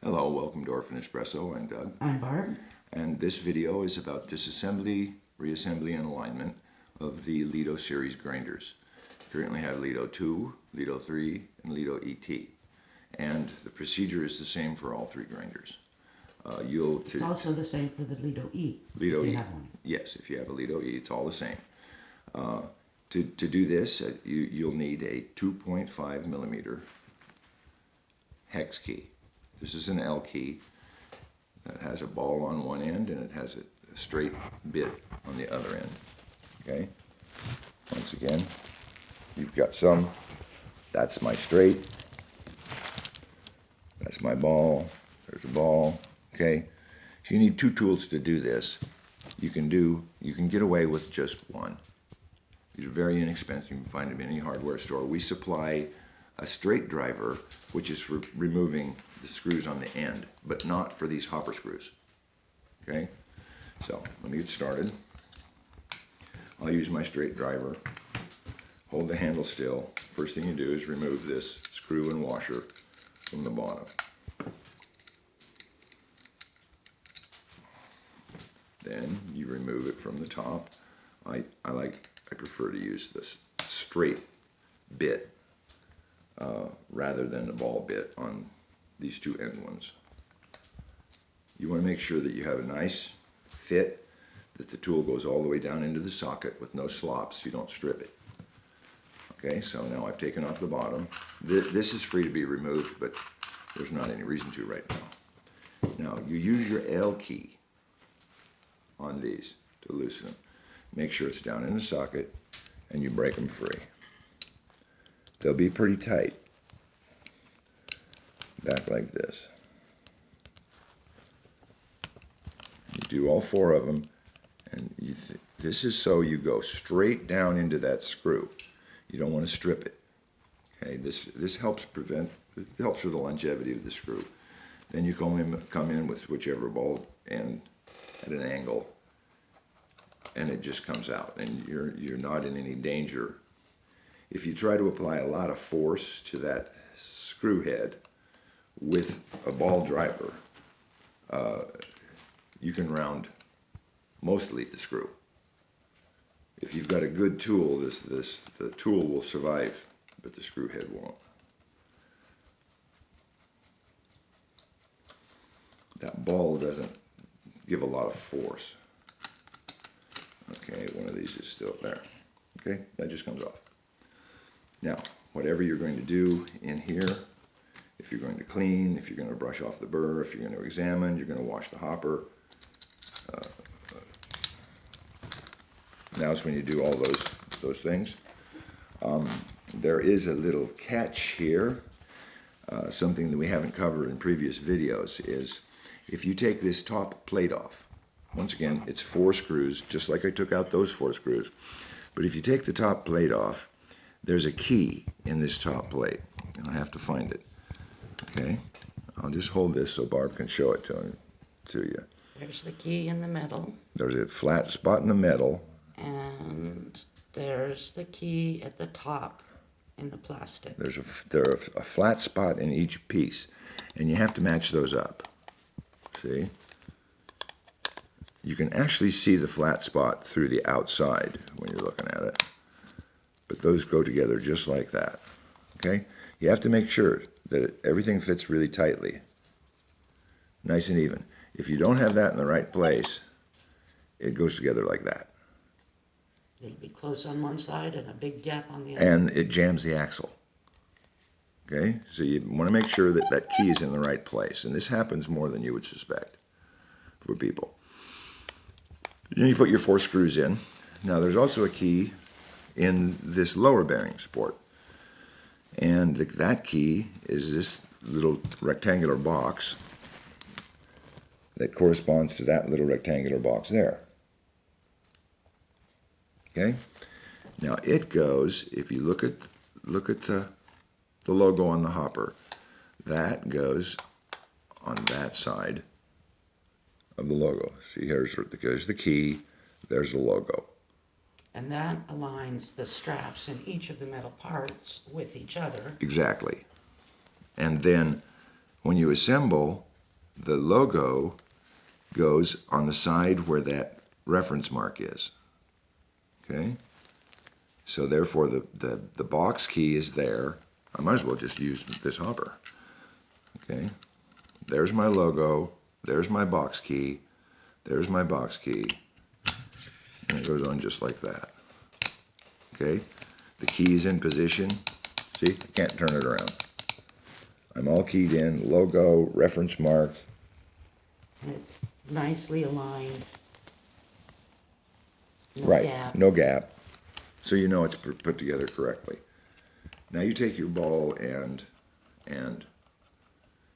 Hello, welcome to Orphan Espresso. I'm Doug. I'm Barb. And this video is about disassembly, reassembly, and alignment of the Lido series grinders. Currently have Lido 2, Lido 3, and Lido ET. And the procedure is the same for all three grinders. It's also the same for the Lido E. Lido if you E. have one. Yes, if you have a Lido E, it's all the same. To do this, you'll need a 2.5 millimeter hex key. This is an L key that has a ball on one end and it has a straight bit on the other end. Okay? Once again, you've got some. That's my straight. That's my ball. There's a ball. Okay? So you need two tools to do this. You can get away with just one. These are very inexpensive. You can find them in any hardware store. We supply a straight driver, which is for removing the screws on the end, but not for these hopper screws. Okay? So, let me get started. I'll use my straight driver. Hold the handle still. First thing you do is remove this screw and washer from the bottom. Then you remove it from the top. I prefer to use this straight bit rather than the ball bit on these two end ones. You want to make sure that you have a nice fit, that the tool goes all the way down into the socket with no slops, so you don't strip it. Okay, so now I've taken off the bottom. This is free to be removed, but there's not any reason to right now. Now, you use your L key on these to loosen them. Make sure it's down in the socket, and you break them free. They'll be pretty tight. Back like this. You do all four of them, and this is so you go straight down into that screw. You don't want to strip it. Okay, this helps with the longevity of the screw. Then you come in with whichever ball end at an angle, and it just comes out, and you're not in any danger. If you try to apply a lot of force to that screw head with a ball driver, you can round mostly the screw. If you've got a good tool, the tool will survive, but the screw head won't. That ball doesn't give a lot of force. Okay, one of these is still there. Okay, that just comes off. Now, whatever you're going to do in here, if you're going to clean, if you're going to brush off the burr, if you're going to examine, you're going to wash the hopper. Now is when you do all those things. There is a little catch here. Something that we haven't covered in previous videos is if you take this top plate off, once again, it's 4 screws, just like I took out those 4 screws. But if you take the top plate off, there's a key in this top plate, and I have to find it. Okay, I'll just hold this so Barb can show it to you. There's the key in the middle. There's a flat spot in the middle. And there's the key at the top in the plastic. There's a flat spot in each piece, and you have to match those up. See? You can actually see the flat spot through the outside when you're looking at it. But those go together just like that. Okay? You have to make sure that everything fits really tightly. Nice and even. If you don't have that in the right place, it goes together like that. It'll be close on one side and a big gap on the other. And it jams the axle. Okay? So you want to make sure that that key is in the right place. And this happens more than you would suspect for people. Then you put your 4 screws in. Now there's also a key in this lower bearing support. And that key is this little rectangular box that corresponds to that little rectangular box there. Okay? Now it goes, if you look at the logo on the hopper, that goes on that side of the logo. See, there's the key, there's the logo. And that aligns the straps in each of the metal parts with each other. Exactly. And then when you assemble, the logo goes on the side where that reference mark is. Okay? So therefore the box key is there. I might as well just use this hopper. Okay? There's my logo, there's my box key, there's my box key, and it goes on just like that. Okay? The key is in position. See, I can't turn it around. I'm all keyed in, logo, reference mark. And it's nicely aligned. No Right, gap. no gap. So you know it's put together correctly. Now you take your ball and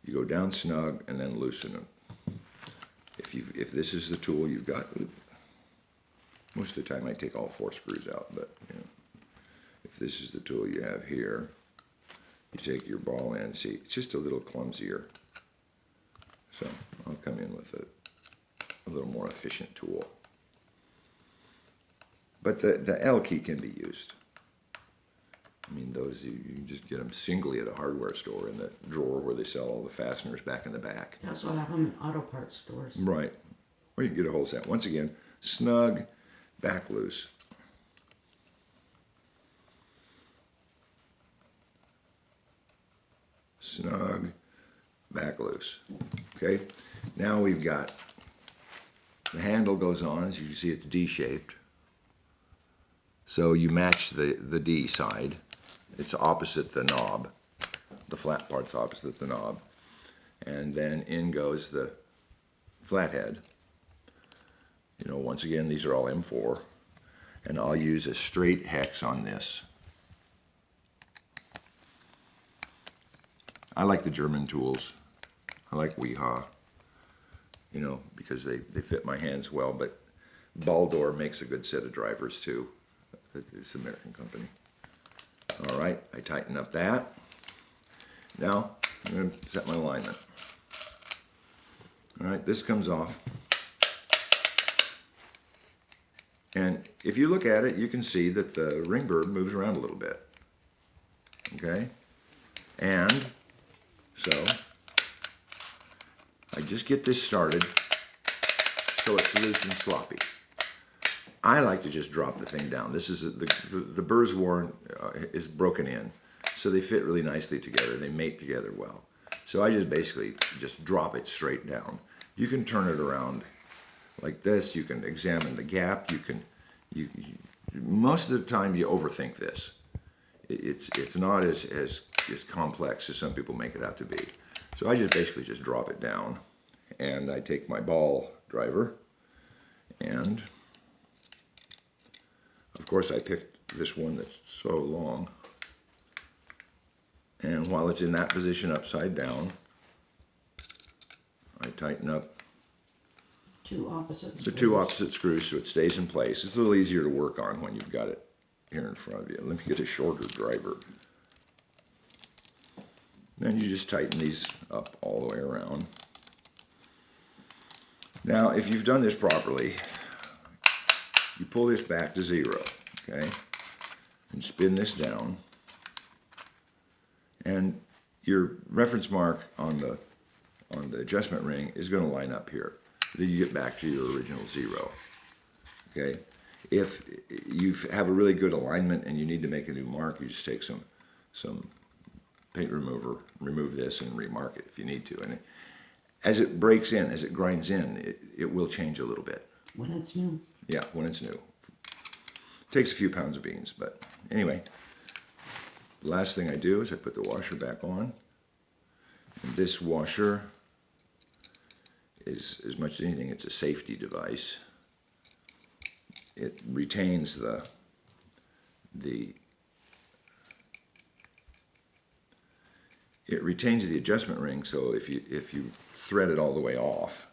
you go down snug and then loosen it. If this is the tool you've got, most of the time I take all 4 screws out, but you know, if this is the tool you have here, you take your ball in. See, it's just a little clumsier. So I'll come in with a little more efficient tool. But the L key can be used. I mean, those, you can just get them singly at a hardware store in the drawer where they sell all the fasteners back in the back. They also have them in auto parts stores. Right. Or you can get a whole set. Once again, snug, back loose. Snug, back loose. Okay? Now we've got, the handle goes on. As you can see, it's D-shaped. So you match the D side. It's opposite the knob. The flat part's opposite the knob. And then in goes the flathead. You know, once again, these are all M4. And I'll use a straight hex on this. I like the German tools. I like Weha, you know, because they fit my hands well, but Baldor makes a good set of drivers too. It's an American company. All right, I tighten up that. Now, I'm going to set my alignment. All right, this comes off. And if you look at it, you can see that the ring burr moves around a little bit. Okay? And so, I just get this started so it's loose and sloppy. I like to just drop the thing down. This is the burr's worn is broken in, so they fit really nicely together. They mate together well. So I just basically just drop it straight down. You can turn it around like this. You can examine the gap. Most of the time you overthink this. It's not as complex as some people make it out to be. So I just basically just drop it down, and I take my ball driver, and of course I picked this one that's so long, and while it's in that position upside down, I tighten up the two opposite screws so it stays in place. It's a little easier to work on when you've got it here in front of you. Let me get a shorter driver. Then you just tighten these up all the way around. Now, if you've done this properly, you pull this back to 0, okay? And spin this down. And your reference mark on the adjustment ring is going to line up here. Then you get back to your original 0, okay? If you have a really good alignment and you need to make a new mark, you just take some paint remover, remove this, and remark it if you need to. And as it breaks in, as it grinds in, it will change a little bit. When it's new. Yeah, when it's new. Takes a few pounds of beans, but anyway. The last thing I do is I put the washer back on. And this washer is, as much as anything, it's a safety device. It retains the adjustment ring, so if you thread it all the way off,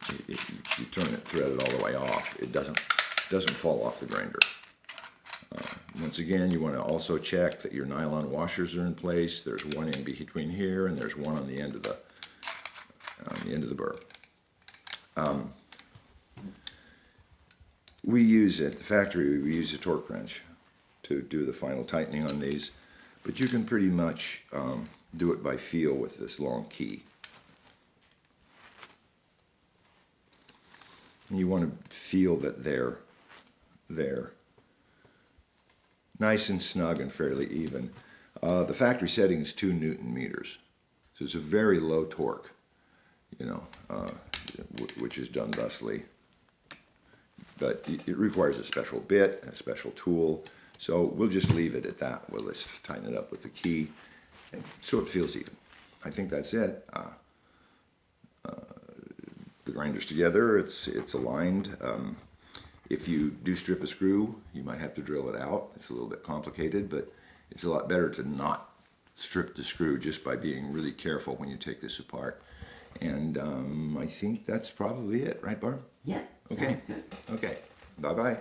you turn it, thread it all the way off, it doesn't fall off the grinder. Once again, you want to also check that your nylon washers are in place. There's one in between here, and there's one on the end of the burr. We use at the factory, we use a torque wrench to do the final tightening on these, but you can pretty much do it by feel with this long key. And you want to feel that they're nice and snug and fairly even. The factory setting is 2 Newton meters, so it's a very low torque, you know, which is done thusly. But it requires a special bit, a special tool, so we'll just leave it at that. We'll just tighten it up with the key, so it feels even. I think that's it. The grinder's together, it's aligned. If you do strip a screw, you might have to drill it out. It's a little bit complicated, but it's a lot better to not strip the screw just by being really careful when you take this apart. And I think that's probably it, right, Barb? Yeah, Okay. sounds good. Okay, bye-bye.